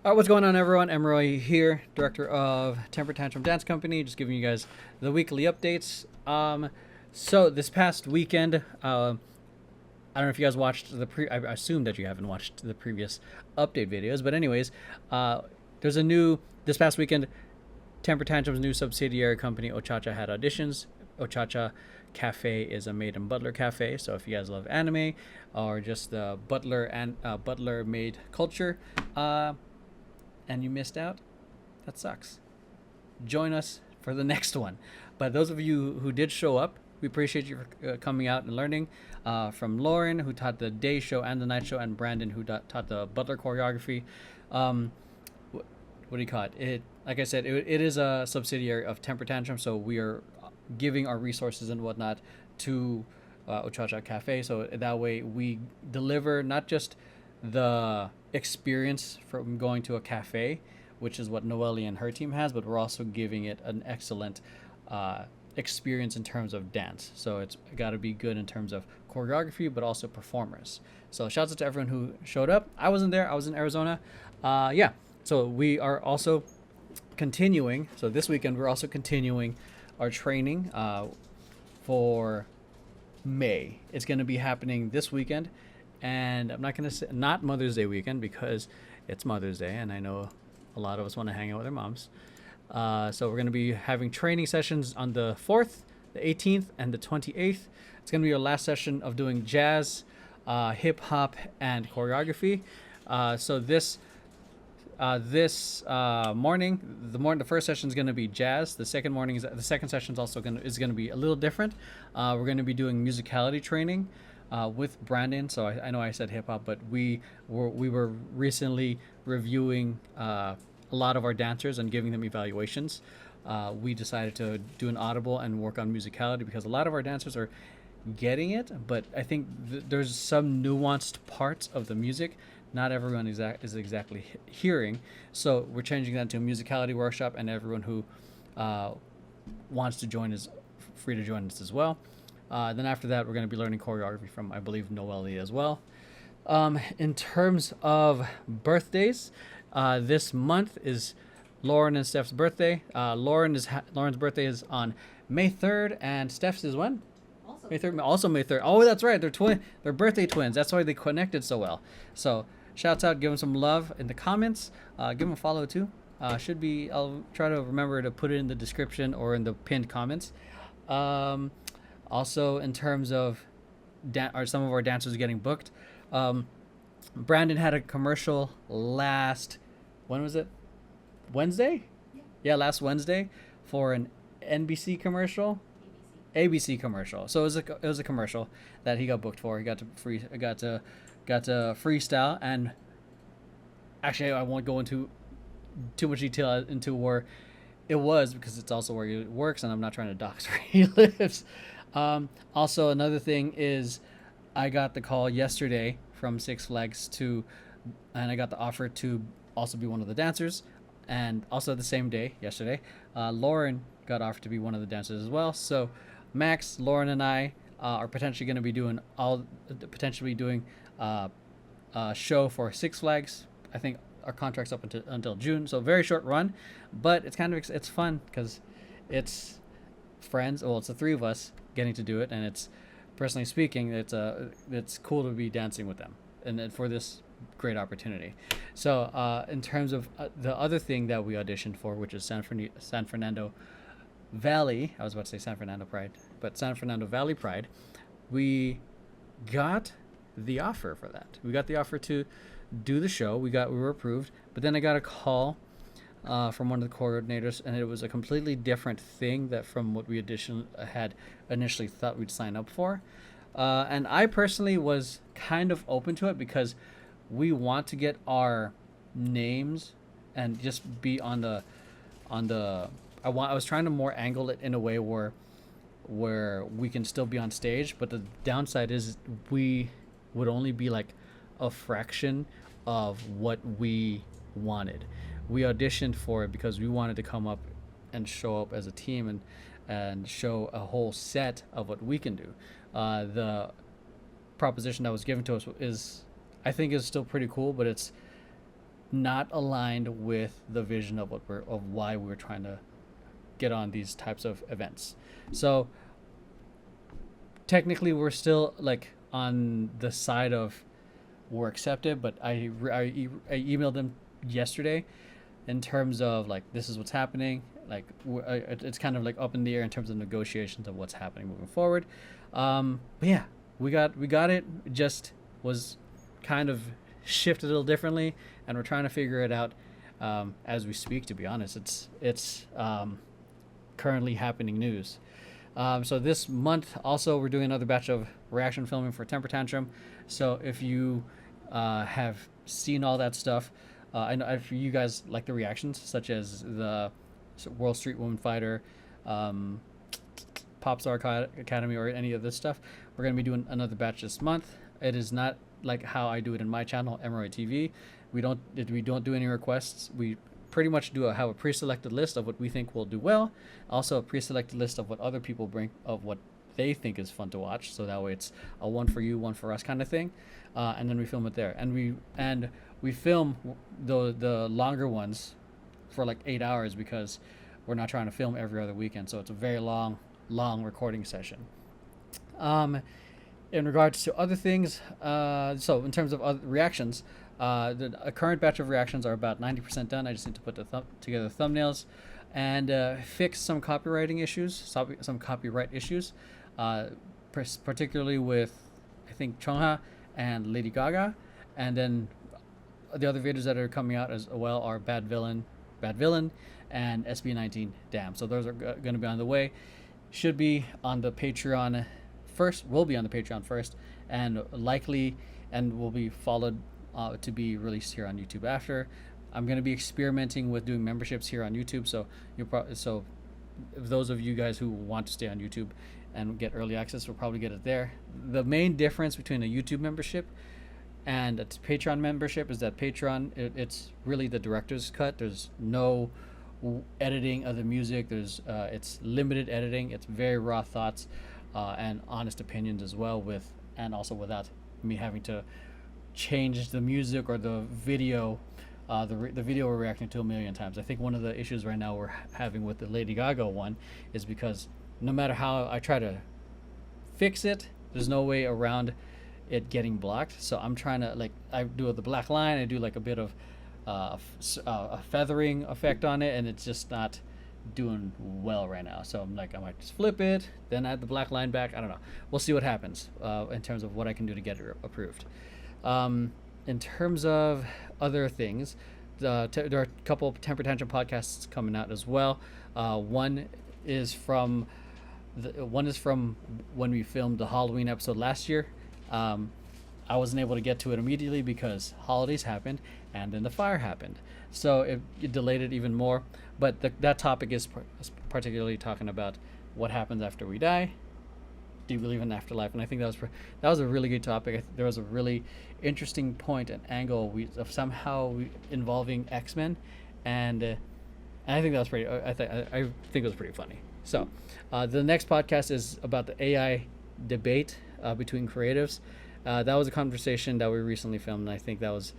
All right, what's going on, everyone? Emeroy here, director of Tantrum Dance Company, just giving you guys the weekly updates. So this past weekend, I don't know if you guys watched I assume that you haven't watched the previous update videos, but anyways, there's a new this past weekend. Tantrum's new subsidiary company, Ochacha, had auditions. Ochacha Cafe is a maid and butler cafe, so if you guys love anime or just the butler and butler maid culture, and you missed out, that sucks. Join us for the next one. But those of you who did show up, we appreciate you for coming out and learning. From Lauren, who taught the day show and the night show, and Brandon, who taught the butler choreography. What do you call it? Like I said, it is a subsidiary of Tantrum, so we are giving our resources and whatnot to Ochacha Cafe, so that way we deliver not just the experience from going to a cafe, which is what Noella and her team has, but we're also giving it an excellent experience in terms of dance. So it's got to be good in terms of choreography, but also performers. So shouts out to everyone who showed up. I wasn't there. I was in Arizona. Yeah. So we are also continuing. So this weekend we're also continuing our training for May. It's going to be happening this weekend, and I'm not going to say not Mother's Day weekend because it's Mother's Day, and I know a lot of us want to hang out with our moms. So we're going to be having training sessions on the 4th, the 18th, and the 28th. It's going to be our last session of doing jazz, hip hop, and choreography. So this morning, the first session is going to be jazz. The second session is also going to be a little different. We're going to be doing musicality training with Brandon. So I know I said hip hop, but we were recently reviewing a lot of our dancers and giving them evaluations. We decided to do an audible and work on musicality because a lot of our dancers are getting it, but I think there's some nuanced parts of the music not everyone is exactly hearing. So we're changing that to a musicality workshop, and everyone who wants to join is free to join us as well. Then after that, we're going to be learning choreography from, I believe, Noella as well. In terms of birthdays, this month is Lauren and Steph's birthday. Lauren's birthday is on May 3rd, and Steph's is when? May 3rd. Also May 3rd. Oh, that's right. They're birthday twins. That's why they connected so well. So shouts out. Give them some love in the comments. Give them a follow too. I'll try to remember to put it in the description or in the pinned comments. Also, in terms of some of our dancers getting booked, Brandon had a commercial when was it? Wednesday? Yeah, last Wednesday for an NBC commercial. ABC commercial. So it was a commercial that he got booked for. He got to freestyle, and actually I won't go into too much detail into where it was because it's also where he works, and I'm not trying to dox where he lives. Also, another thing is I got the call yesterday from Six Flags and I got the offer to also be one of the dancers, and also the same day yesterday, Lauren got offered to be one of the dancers as well. So Max, Lauren, and I are potentially going to be doing a show for Six Flags. I think our contract's up until June, so very short run, but it's fun because it's friends. Well, it's the three of us getting to do it, and it's, personally speaking, it's cool to be dancing with them and for this great opportunity. So in terms of the other thing that we auditioned for, which is San Fernando Valley, I was about to say San Fernando Pride, but San Fernando Valley Pride, we got the offer for that. We got the offer to do the show. We were approved, but then I got a call from one of the coordinators, and it was a completely different thing from what we had initially thought we'd sign up for. And I personally was kind of open to it because we want to get our names and just be on the I was trying to more angle it in a way where we can still be on stage, but the downside is we would only be like a fraction of what we wanted. We auditioned for it because we wanted to come up and show up as a team and show a whole set of what we can do. The proposition that was given to us I think is still pretty cool, but not aligned with the vision of why we're trying to get on these types of events. So technically we're still like on the side of we're accepted, but I emailed them yesterday in terms of like this is what's happening. Like it's kind of like up in the air in terms of negotiations of what's happening moving forward. But yeah, we got it. It just was kind of shifted a little differently, and we're trying to figure it out as we speak. To be honest, it's currently happening news. So this month also we're doing another batch of reaction filming for Temper Tantrum. So if you have seen all that stuff, I know if you guys like the reactions, such as the World Street Woman Fighter, Pop Star Academy, or any of this stuff, we're going to be doing another batch this month. It is not like how I do it in my channel, Emeroy TV. We don't do any requests. We pretty much have a pre-selected list of what we think will do well. Also a pre-selected list of what other people bring, of what they think is fun to watch. So that way it's a one for you, one for us kind of thing. And then we film it there. And we film the longer ones for like 8 hours because we're not trying to film every other weekend. So it's a very long recording session. In regards to other things, so in terms of other reactions, the current batch of reactions are about 90% done. I just need to put together thumbnails and fix some copywriting issues, some copyright issues, particularly with I think Chungha and Lady Gaga, and then the other videos that are coming out as well are Bad Villain, and SB19 Damn. So those are going to be on the way. Should be on the Patreon first. Will be on the Patreon first, and will be followed to be released here on YouTube after. I'm going to be experimenting with doing memberships here on YouTube. So so those of you guys who want to stay on YouTube and get early access will probably get it there. The main difference between a YouTube membership and a Patreon membership is that Patreon, it's really the director's cut. There's no editing of the music. It's limited editing. It's very raw thoughts and honest opinions as well, and also without me having to change the music or the video. The video we're reacting to a million times. I think one of the issues right now we're having with the Lady Gaga one is because no matter how I try to fix it, there's no way around it getting blocked. So I'm trying to I do the black line, I do like a bit of a feathering effect on it, and it's just not doing well right now. So I'm like, I might just flip it, then add the black line back. I don't know. We'll see what happens in terms of what I can do to get it approved. In terms of other things, there are a couple of Temper Tantrum podcasts coming out as well. One is from when we filmed the Halloween episode last year. I wasn't able to get to it immediately because holidays happened and then the fire happened, so it delayed it even more. But that topic is particularly talking about what happens after we die. Do you believe in afterlife? And I think that was a really good topic. There was a really interesting point and angle of somehow involving X-Men, and I think that was pretty. I think it was pretty funny. So the next podcast is about the AI debate between creatives. That was a conversation that we recently filmed, and I think that was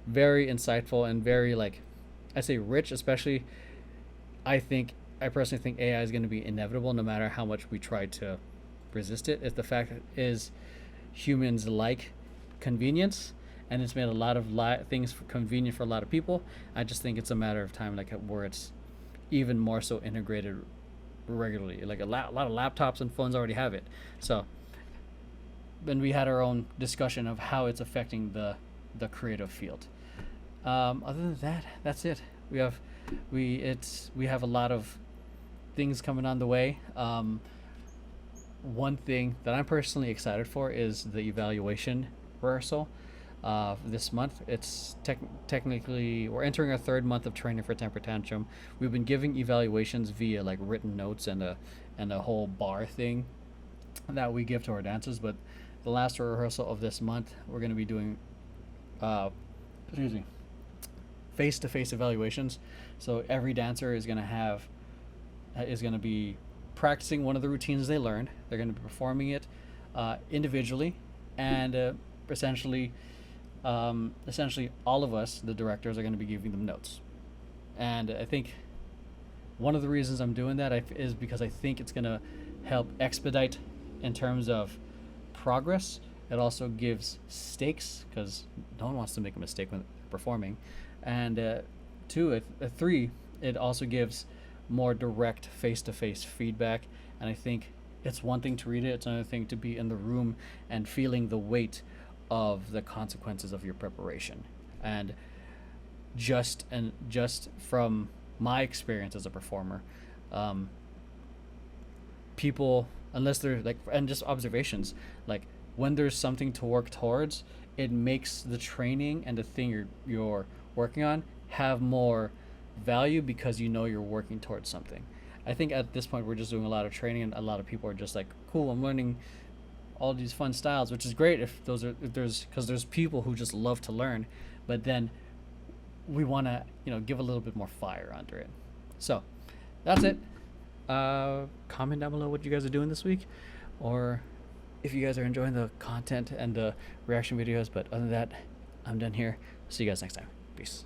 very insightful and very I say rich. Especially, I personally think AI is going to be inevitable no matter how much we try to resist it. It's the fact is humans like convenience, and it's made a lot of things convenient for a lot of people. I just think it's a matter of time where it's even more so integrated regularly. A lot of laptops and phones already have it. So then we had our own discussion of how it's affecting the creative field. Other than that, that's it. We have a lot of things coming on the way. One thing that I'm personally excited for is the evaluation rehearsal this month. It's technically we're entering our third month of training for Temper Tantrum. We've been giving evaluations via written notes and a whole bar thing that we give to our dancers. But the last rehearsal of this month, we're going to be doing face-to-face evaluations. So every dancer is going to be practicing one of the routines they learned. They're going to be performing it individually, and essentially essentially all of us, the directors, are going to be giving them notes. And I think one of the reasons I'm doing that is because I think it's going to help expedite in terms of progress. It also gives stakes because no one wants to make a mistake when performing. And two, three, it also gives more direct face-to-face feedback. And I think it's one thing to read it; it's another thing to be in the room and feeling the weight of the consequences of your preparation. And just from my experience as a performer, um, people, unless they're like, and just observations, like when there's something to work towards, it makes the training and the thing you're working on have more value because you know you're working towards something. I think at this point we're just doing a lot of training, and a lot of people are just like, cool, I'm learning all these fun styles, which is great if there's because there's people who just love to learn, but then we want to give a little bit more fire under it. So that's it. Comment down below what you guys are doing this week, or if you guys are enjoying the content and the reaction videos. But other than that, I'm done here. See you guys next time. Peace.